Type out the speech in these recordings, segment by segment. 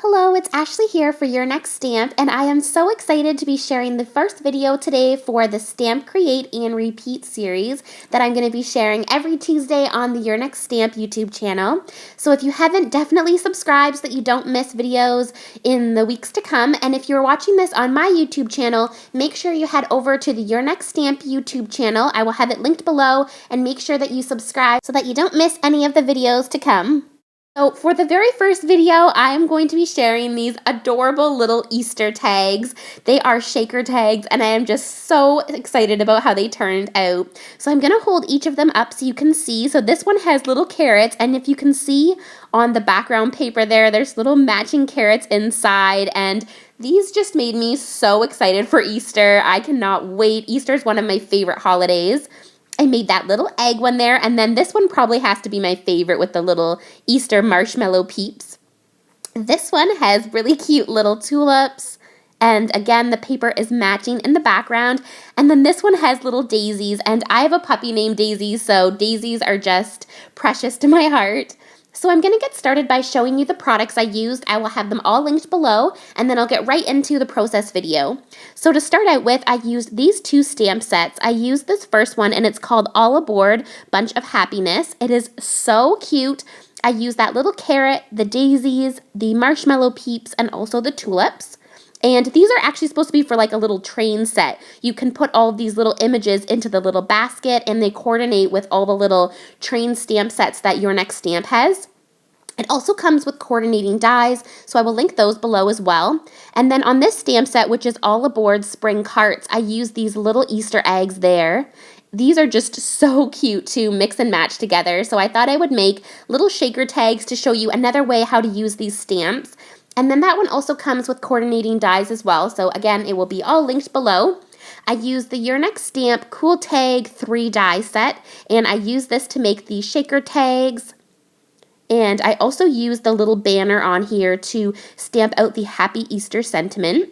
Hello, it's Ashley here for Your Next Stamp, and I am so excited to be sharing the first video today for the Stamp Create and Repeat series that I'm going to be sharing every Tuesday on the Your Next Stamp YouTube channel. So if you haven't, definitely subscribe so that you don't miss videos in the weeks to come. And if you're watching this on my YouTube channel, make sure you head over to the Your Next Stamp YouTube channel. I will have it linked below, and make sure that you subscribe so that you don't miss any of the videos to come. So for the very first video, I am going to be sharing these adorable little Easter tags. They are shaker tags, and I am just so excited about how they turned out. So I'm going to hold each of them up so you can see. So this one has little carrots, and if you can see on the background paper there's little matching carrots inside, and these just made me so excited for Easter. I cannot wait. Easter is one of my favorite holidays. I made that little egg one there, and then this one probably has to be my favorite with the little Easter marshmallow peeps. This one has really cute little tulips, and again, the paper is matching in the background. And then this one has little daisies, and I have a puppy named Daisy, so daisies are just precious to my heart. So I'm going to get started by showing you the products I used. I will have them all linked below, and then I'll get right into the process video. So to start out with, I used these two stamp sets. I used this first one, and it's called All Aboard Bunch of Happiness. It is so cute. I used that little carrot, the daisies, the marshmallow peeps, and also the tulips. And these are actually supposed to be for like a little train set. You can put all of these little images into the little basket, and they coordinate with all the little train stamp sets that Your Next Stamp has. It also comes with coordinating dies, so I will link those below as well. And then on this stamp set, which is All Aboard Spring Carts, I used these little Easter eggs there. These are just so cute to mix and match together, so I thought I would make little shaker tags to show you another way how to use these stamps. And then that one also comes with coordinating dies as well, so again, it will be all linked below. I used the Your Next Stamp Cool Tag 3 die set, and I used this to make the shaker tags. And I also used the little banner on here to stamp out the Happy Easter sentiment.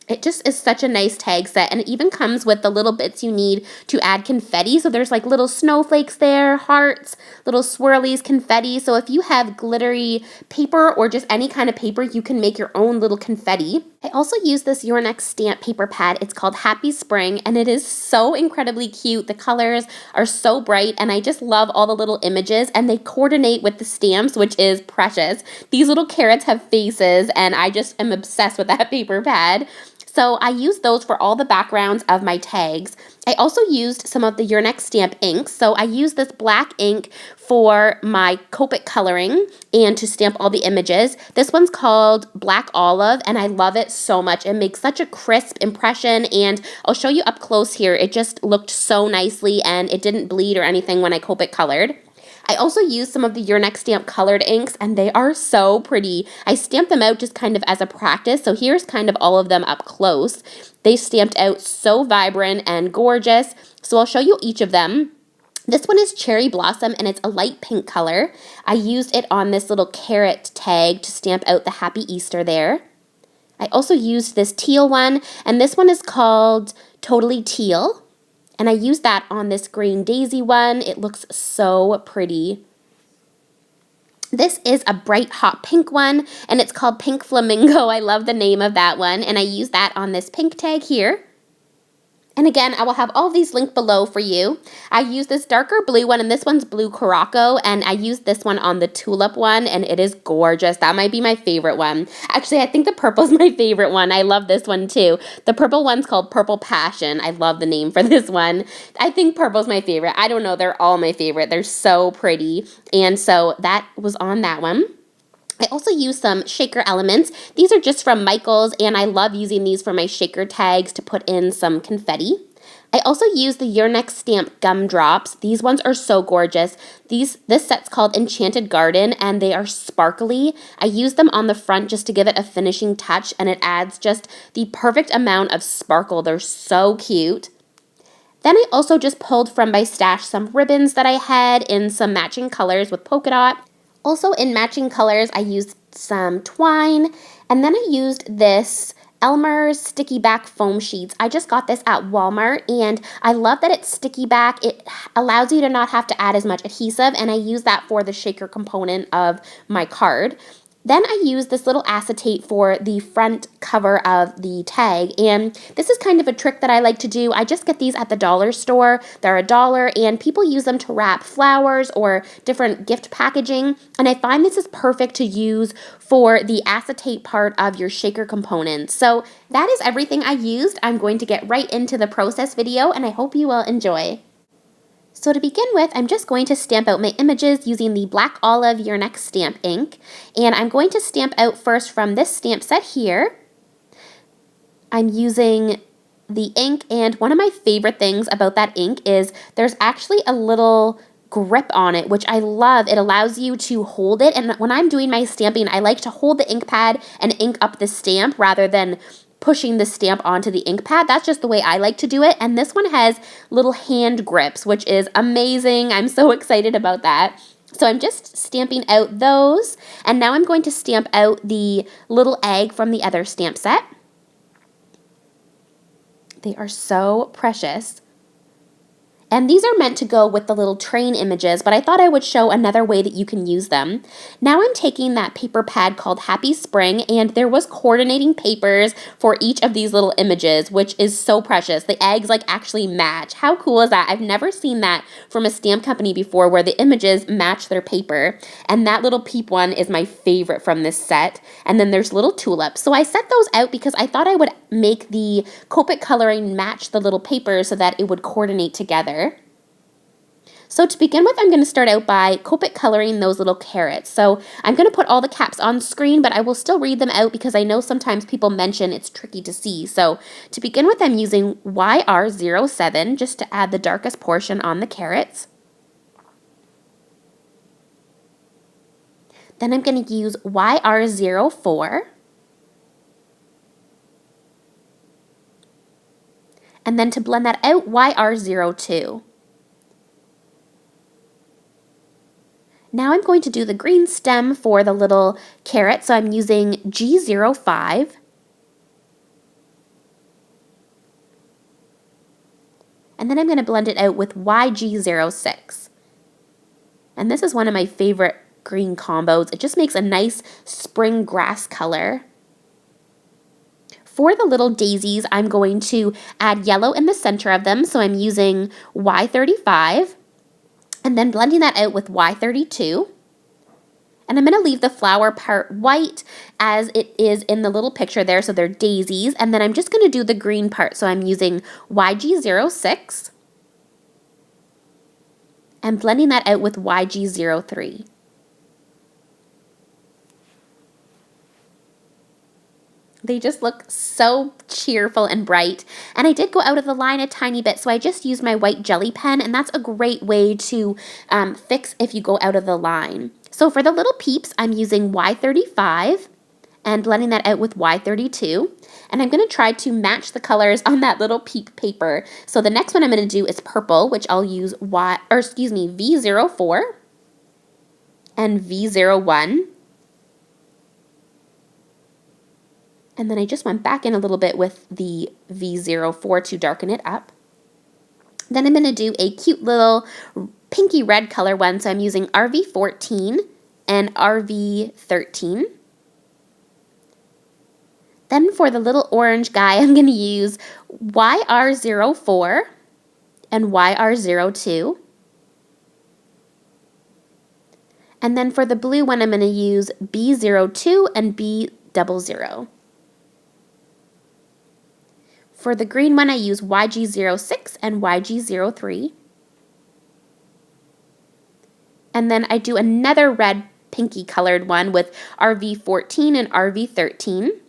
It just is such a nice tag set, and it even comes with the little bits you need to add confetti. So there's like little snowflakes there, hearts, little swirlies, confetti. So if you have glittery paper or just any kind of paper, you can make your own little confetti. I also use this Your Next Stamp paper pad. It's called Happy Spring, and it is so incredibly cute. The colors are so bright, and I just love all the little images, and they coordinate with the stamps, which is precious. These little carrots have faces, and I just am obsessed with that paper pad. So I used those for all the backgrounds of my tags. I also used some of the Your Next Stamp inks. So I used this black ink for my Copic coloring and to stamp all the images. This one's called Black Olive, and I love it so much. It makes such a crisp impression, and I'll show you up close here. It just looked so nicely, and it didn't bleed or anything when I Copic colored. I also used some of the Your Next Stamp colored inks, and they are so pretty. I stamped them out just kind of as a practice, so here's kind of all of them up close. They stamped out so vibrant and gorgeous, so I'll show you each of them. This one is Cherry Blossom, and it's a light pink color. I used it on this little carrot tag to stamp out the Happy Easter there. I also used this teal one, and this one is called Totally Teal. And I used that on this green daisy one. It looks so pretty. This is a bright hot pink one, and it's called Pink Flamingo. I love the name of that one, and I used that on this pink tag here. And again, I will have all these linked below for you. I used this darker blue one, and this one's Blue Caraco, and I used this one on the tulip one, and it is gorgeous. That might be my favorite one. Actually, I think the purple's my favorite one. I love this one too. The purple one's called Purple Passion. I love the name for this one. I think purple's my favorite. I don't know. They're all my favorite. They're so pretty. And so that was on that one. I also used some shaker elements. These are just from Michaels, and I love using these for my shaker tags to put in some confetti. I also used the Your Next Stamp gumdrops. These ones are so gorgeous. This set's called Enchanted Garden, and they are sparkly. I used them on the front just to give it a finishing touch, and it adds just the perfect amount of sparkle. They're so cute. Then I also just pulled from my stash some ribbons that I had in some matching colors with polka dot. Also in matching colors, I used some twine, and then I used this Elmer's sticky back foam sheets. I just got this at Walmart, and I love that it's sticky back. It allows you to not have to add as much adhesive, and I use that for the shaker component of my card. Then I use this little acetate for the front cover of the tag, and this is kind of a trick that I like to do. I just get these at the dollar store. They're $1, and people use them to wrap flowers or different gift packaging, and I find this is perfect to use for the acetate part of your shaker components. So that is everything I used. I'm going to get right into the process video, and I hope you will enjoy. So to begin with, I'm just going to stamp out my images using the Black Olive Your Next Stamp ink. And I'm going to stamp out first from this stamp set here. I'm using the ink, and one of my favorite things about that ink is there's actually a little grip on it, which I love. It allows you to hold it, and when I'm doing my stamping, I like to hold the ink pad and ink up the stamp rather than pushing the stamp onto the ink pad. That's just the way I like to do it. And this one has little hand grips, which is amazing. I'm so excited about that. So I'm just stamping out those. And now I'm going to stamp out the little egg from the other stamp set. They are so precious. And these are meant to go with the little train images, but I thought I would show another way that you can use them. Now I'm taking that paper pad called Happy Spring, and there was coordinating papers for each of these little images, which is so precious. The eggs like actually match. How cool is that? I've never seen that from a stamp company before where the images match their paper. And that little peep one is my favorite from this set. And then there's little tulips. So I set those out because I thought I would make the Copic coloring match the little paper so that it would coordinate together. So to begin with, I'm going to start out by Copic coloring those little carrots. So I'm going to put all the caps on screen, but I will still read them out because I know sometimes people mention it's tricky to see. So to begin with, I'm using YR07 just to add the darkest portion on the carrots. Then I'm going to use YR04. And then to blend that out, YR02. Now I'm going to do the green stem for the little carrot, so I'm using G05. And then I'm going to blend it out with YG06. And this is one of my favorite green combos. It just makes a nice spring grass color. For the little daisies, I'm going to add yellow in the center of them, so I'm using Y35. And then blending that out with Y32. And I'm going to leave the flower part white as it is in the little picture there, so they're daisies. And then I'm just going to do the green part, so I'm using YG06. And blending that out with YG03. They just look so cheerful and bright. And I did go out of the line a tiny bit, so I just used my white jelly pen, and that's a great way to fix if you go out of the line. So for the little peeps, I'm using Y35 and blending that out with Y32. And I'm going to try to match the colors on that little peep paper. So the next one I'm going to do is purple, which I'll use V04 and V01. And then I just went back in a little bit with the V04 to darken it up. Then I'm going to do a cute little pinky red color one. So I'm using RV14 and RV13. Then for the little orange guy, I'm going to use YR04 and YR02. And then for the blue one, I'm going to use B02 and B00. For the green one, I use YG06 and YG03. And then I do another red pinky colored one with RV14 and RV13.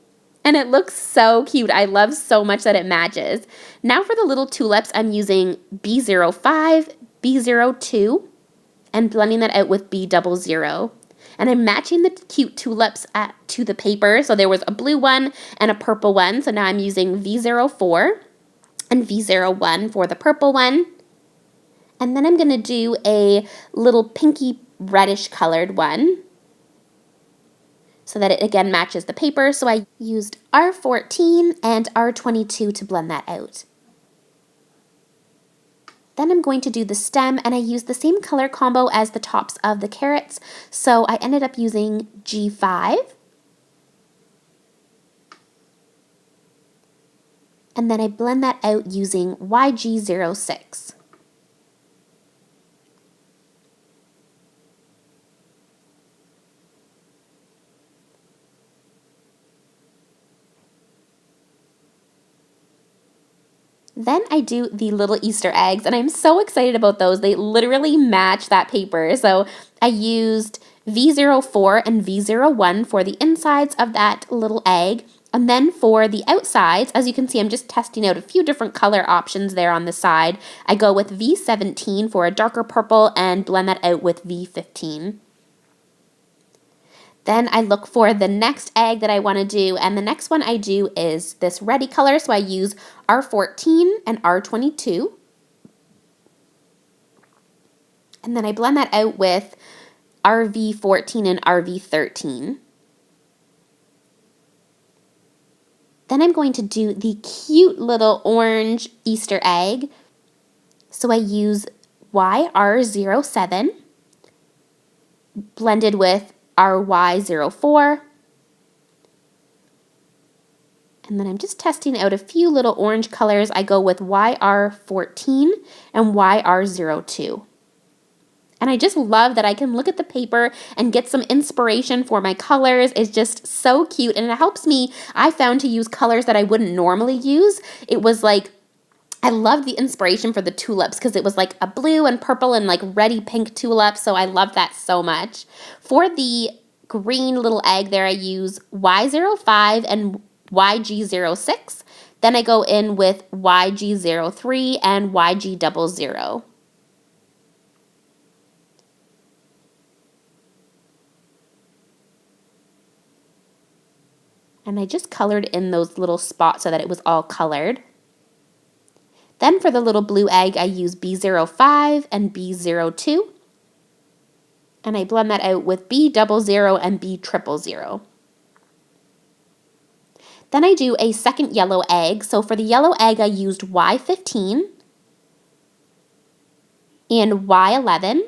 And it looks so cute. I love so much that it matches. Now for the little tulips, I'm using B05, B02, and blending that out with B00. And I'm matching the cute tulips to the paper. So there was a blue one and a purple one. So now I'm using V04 and V01 for the purple one. And then I'm going to do a little pinky reddish colored one so that it again matches the paper. So I used R14 and R22 to blend that out. Then I'm going to do the stem, and I used the same color combo as the tops of the carrots. So I ended up using G5. And then I blend that out using YG06. Then I do the little Easter eggs, and I'm so excited about those. They literally match that paper. So I used V04 and V01 for the insides of that little egg. And then for the outsides, as you can see, I'm just testing out a few different color options there on the side. I go with V17 for a darker purple and blend that out with V15. Then I look for the next egg that I want to do, and the next one I do is this reddy color, so I use R14 and R22. And then I blend that out with RV14 and RV13. Then I'm going to do the cute little orange Easter egg. So I use YR07 blended with RY04. And then I'm just testing out a few little orange colors. I go with YR14 and YR02. And I just love that I can look at the paper and get some inspiration for my colors. It's just so cute, and it helps me, I found, to use colors that I wouldn't normally use. It was like, I loved the inspiration for the tulips because it was like a blue and purple and like reddy pink tulip, so I love that so much. For the green little egg there, I use Y05 and YG06. Then I go in with YG03 and YG00. And I just colored in those little spots so that it was all colored. Then for the little blue egg, I use B05 and B02. And I blend that out with B00 and B000. Then I do a second yellow egg. So for the yellow egg, I used Y15 and Y11.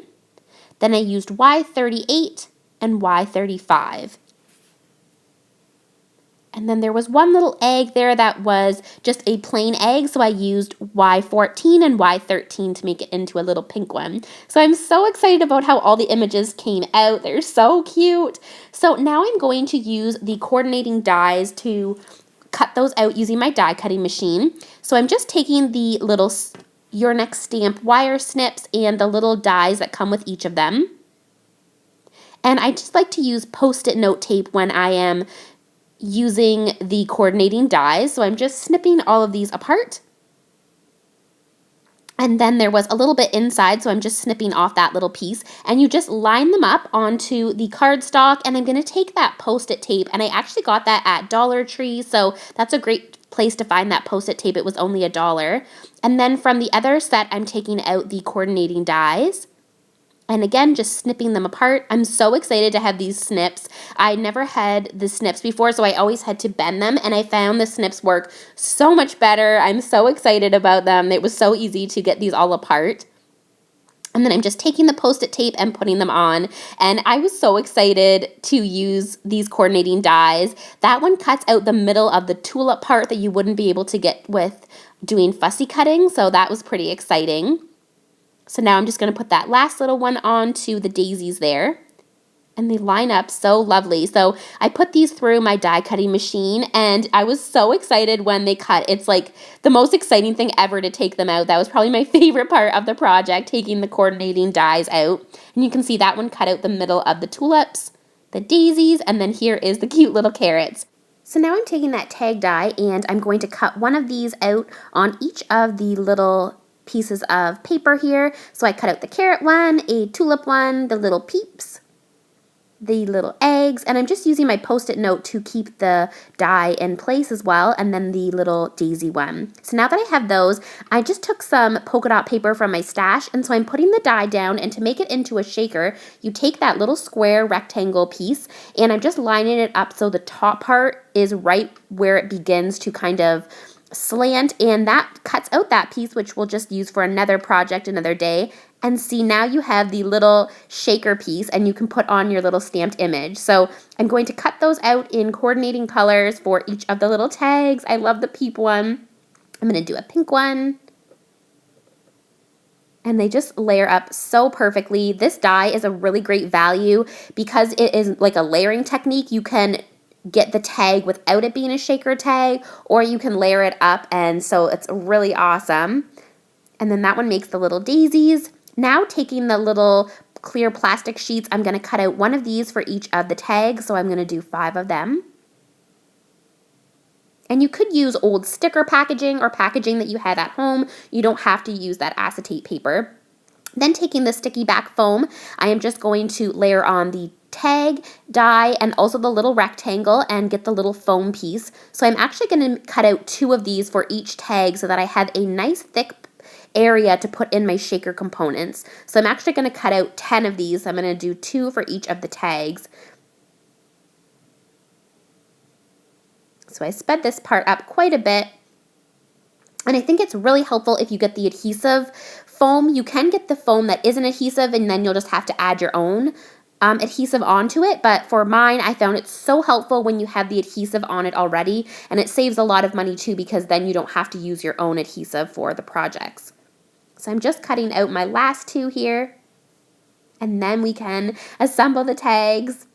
Then I used Y38 and Y35. And then there was one little egg there that was just a plain egg, so I used Y14 and Y13 to make it into a little pink one. So I'm so excited about how all the images came out. They're so cute. So now I'm going to use the coordinating dies to cut those out using my die cutting machine. So I'm just taking the little Your Next Stamp wire snips and the little dies that come with each of them. And I just like to use Post-it note tape when I am using the coordinating dies. So I'm just snipping all of these apart. And then there was a little bit inside, so I'm just snipping off that little piece. And you just line them up onto the cardstock, and I'm going to take that Post-it tape, and I actually got that at Dollar Tree, so that's a great place to find that Post-it tape. It was only $1. And then from the other set, I'm taking out the coordinating dies. And again, just snipping them apart. I'm so excited to have these snips. I never had the snips before, so I always had to bend them, and I found the snips work so much better. I'm so excited about them. It was so easy to get these all apart. And then I'm just taking the Post-it tape and putting them on. And I was so excited to use these coordinating dies. That one cuts out the middle of the tulip part that you wouldn't be able to get with doing fussy cutting, so that was pretty exciting. So now I'm just going to put that last little one onto the daisies there. And they line up so lovely. So I put these through my die cutting machine, and I was so excited when they cut. It's like the most exciting thing ever to take them out. That was probably my favorite part of the project, taking the coordinating dies out. And you can see that one cut out the middle of the tulips, the daisies, and then here is the cute little carrots. So now I'm taking that tag die, and I'm going to cut one of these out on each of the little pieces of paper here. So I cut out the carrot one, a tulip one, the little peeps, the little eggs, and I'm just using my Post-it note to keep the die in place as well, and then the little daisy one. So now that I have those, I just took some polka dot paper from my stash, and so I'm putting the die down, and to make it into a shaker, you take that little square rectangle piece, and I'm just lining it up so the top part is right where it begins to kind of slant, and that cuts out that piece, which we'll just use for another project another day. And see, now you have the little shaker piece and you can put on your little stamped image. So I'm going to cut those out in coordinating colors for each of the little tags. I love the peep one. I'm going to do a pink one. And they just layer up so perfectly. This die is a really great value because it is like a layering technique. You can get the tag without it being a shaker tag, or you can layer it up, and so it's really awesome. And then that one makes the little daisies. Now taking the little clear plastic sheets, I'm going to cut out one of these for each of the tags, so I'm going to do 5 of them. And you could use old sticker packaging or packaging that you had at home. You don't have to use that acetate paper. Then taking the sticky back foam, I am just going to layer on the tag, die, and also the little rectangle and get the little foam piece. So I'm actually going to cut out 2 of these for each tag so that I have a nice thick area to put in my shaker components. So I'm actually going to cut out 10 of these. I'm going to do 2 for each of the tags. So I sped this part up quite a bit. And I think it's really helpful if you get the adhesive foam. You can get the foam that isn't adhesive, and then you'll just have to add your own adhesive onto it. But for mine, I found it so helpful when you have the adhesive on it already. And it saves a lot of money too, because then you don't have to use your own adhesive for the projects. So I'm just cutting out my last 2 here. And then we can assemble the tags.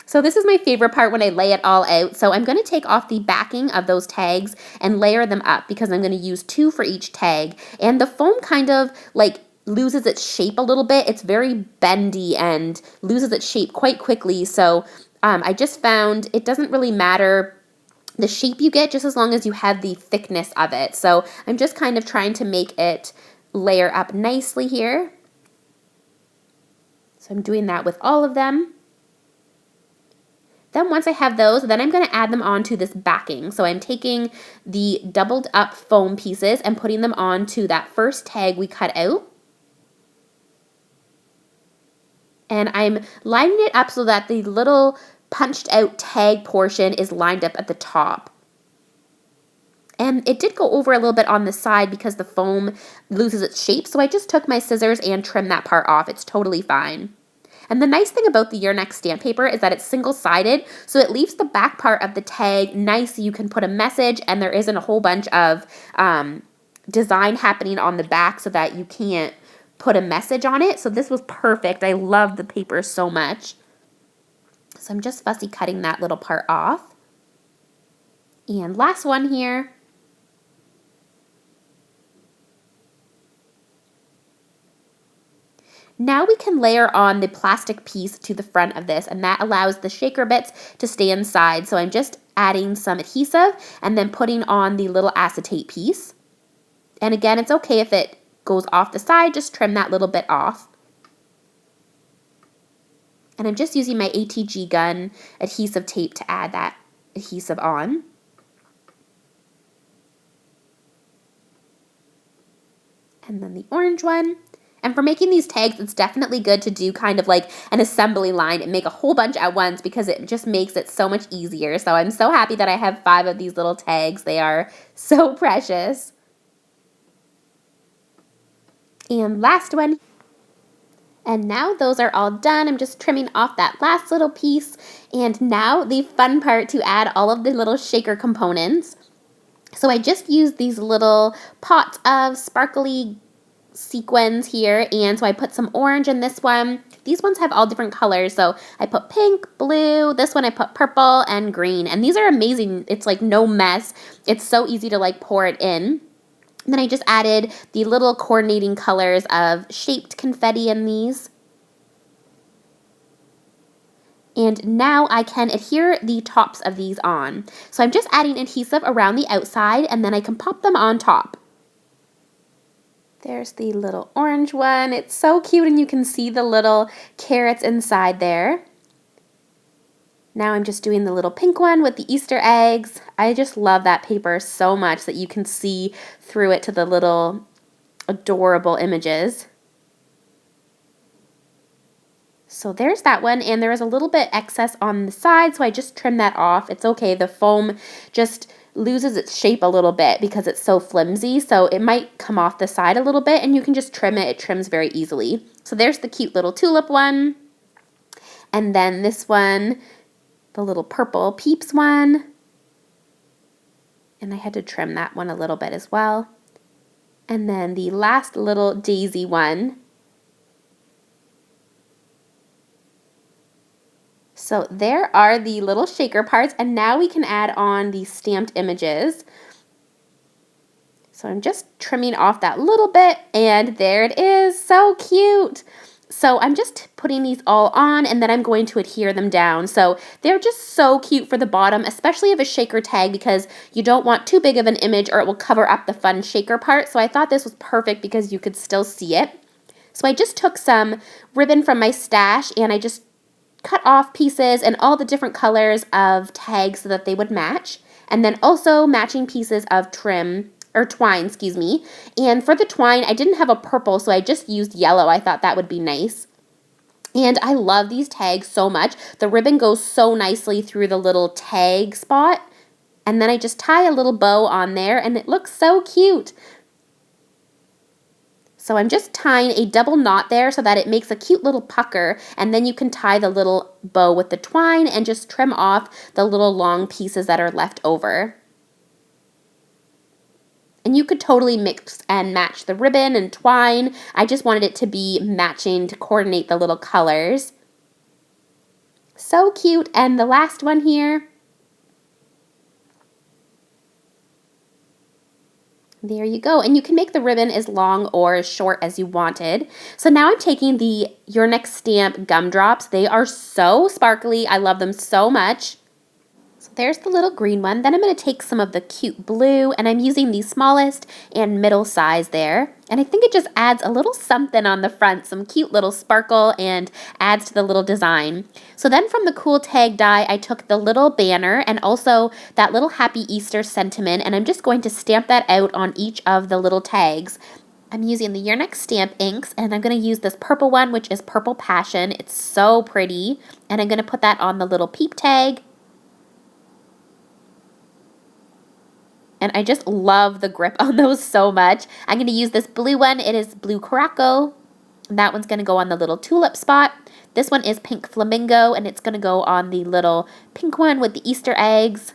So this is my favorite part when I lay it all out. So I'm going to take off the backing of those tags and layer them up because I'm going to use 2 for each tag. And the foam kind of like loses its shape a little bit. It's very bendy and loses its shape quite quickly. So I just found it doesn't really matter the shape you get just as long as you have the thickness of it. So I'm just kind of trying to make it layer up nicely here. So I'm doing that with all of them. Then once I have those, then I'm going to add them onto this backing. So I'm taking the doubled up foam pieces and putting them onto that first tag we cut out. And I'm lining it up so that the little punched out tag portion is lined up at the top. And it did go over a little bit on the side because the foam loses its shape. So I just took my scissors and trimmed that part off. It's totally fine. And the nice thing about the Your Next stamp paper is that it's single-sided, so it leaves the back part of the tag nice so you can put a message and there isn't a whole bunch of design happening on the back so that you can't put a message on it. So this was perfect. I love the paper so much. So I'm just fussy cutting that little part off. And last one here. Now we can layer on the plastic piece to the front of this, and that allows the shaker bits to stay inside. So I'm just adding some adhesive and then putting on the little acetate piece. And again, it's okay if it goes off the side, just trim that little bit off. And I'm just using my ATG gun adhesive tape to add that adhesive on. And then the orange one. And for making these tags, it's definitely good to do kind of like an assembly line and make a whole bunch at once because it just makes it so much easier. So I'm so happy that I have 5 of these little tags. They are so precious. And last one. And now those are all done. I'm just trimming off that last little piece. And now the fun part to add all of the little shaker components. So I just used these little pots of sparkly sequins here, and so I put some orange in this one. These ones have all different colors, so I put pink, blue, this one I put purple and green, and these are amazing. It's like no mess. It's so easy to like pour it in. And then I just added the little coordinating colors of shaped confetti in these. And now I can adhere the tops of these on. So I'm just adding adhesive around the outside, and then I can pop them on top. There's the little orange one. It's so cute, and you can see the little carrots inside there. Now I'm just doing the little pink one with the Easter eggs. I just love that paper so much that you can see through it to the little adorable images. So there's that one, and there was a little bit excess on the side, so I just trimmed that off. It's okay, the foam just loses its shape a little bit because it's so flimsy, so it might come off the side a little bit, and you can just trim it. It trims very easily. So there's the cute little tulip one, and then this one, the little purple peeps one, and I had to trim that one a little bit as well. And then the last little daisy one. So there are the little shaker parts, and now we can add on the stamped images. So I'm just trimming off that little bit, and there it is, so cute. So I'm just putting these all on, and then I'm going to adhere them down. So they're just so cute for the bottom, especially of a shaker tag, because you don't want too big of an image or it will cover up the fun shaker part. So I thought this was perfect because you could still see it. So I just took some ribbon from my stash, and I just cut off pieces and all the different colors of tags so that they would match, and then also matching pieces of twine, excuse me. And for the twine, I didn't have a purple, so I just used yellow. I thought that would be nice. And I love these tags so much. The ribbon goes so nicely through the little tag spot, and then I just tie a little bow on there, and it looks so cute. So I'm just tying a double knot there so that it makes a cute little pucker, and then you can tie the little bow with the twine and just trim off the little long pieces that are left over. And you could totally mix and match the ribbon and twine. I just wanted it to be matching to coordinate the little colors. So cute. And the last one here. There you go, and you can make the ribbon as long or as short as you wanted. So now I'm taking the Your Next Stamp gumdrops. They are so sparkly. I love them so much. So there's the little green one. Then I'm going to take some of the cute blue, and I'm using the smallest and middle size there. And I think it just adds a little something on the front, some cute little sparkle, and adds to the little design. So then from the cool tag die, I took the little banner and also that little Happy Easter sentiment, and I'm just going to stamp that out on each of the little tags. I'm using the Your Next Stamp inks, and I'm going to use this purple one, which is Purple Passion. It's so pretty, and I'm going to put that on the little peep tag. And I just love the grip on those so much. I'm going to use this blue one. It is Blue Caraco. That one's going to go on the little tulip spot. This one is Pink Flamingo, and it's going to go on the little pink one with the Easter eggs.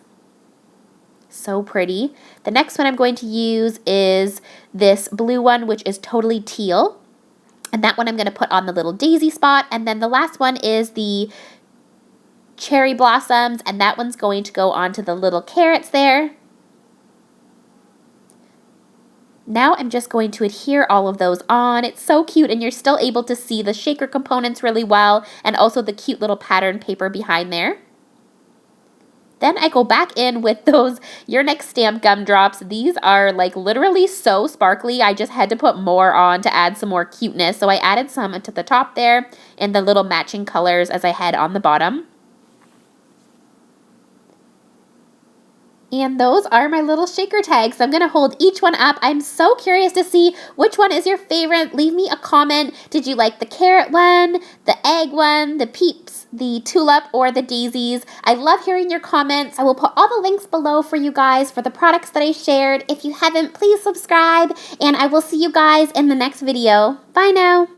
So pretty. The next one I'm going to use is this blue one, which is totally teal. And that one I'm going to put on the little daisy spot. And then the last one is the cherry blossoms, and that one's going to go onto the little carrots there. Now I'm just going to adhere all of those on. It's so cute, and you're still able to see the shaker components really well, and also the cute little pattern paper behind there. Then I go back in with those Your Next Stamp gumdrops. These are like literally so sparkly. I just had to put more on to add some more cuteness. So I added some to the top there and the little matching colors as I had on the bottom. And those are my little shaker tags. I'm going to hold each one up. I'm so curious to see which one is your favorite. Leave me a comment. Did you like the carrot one, the egg one, the peeps, the tulip, or the daisies? I love hearing your comments. I will put all the links below for you guys for the products that I shared. If you haven't, please subscribe, and I will see you guys in the next video. Bye now.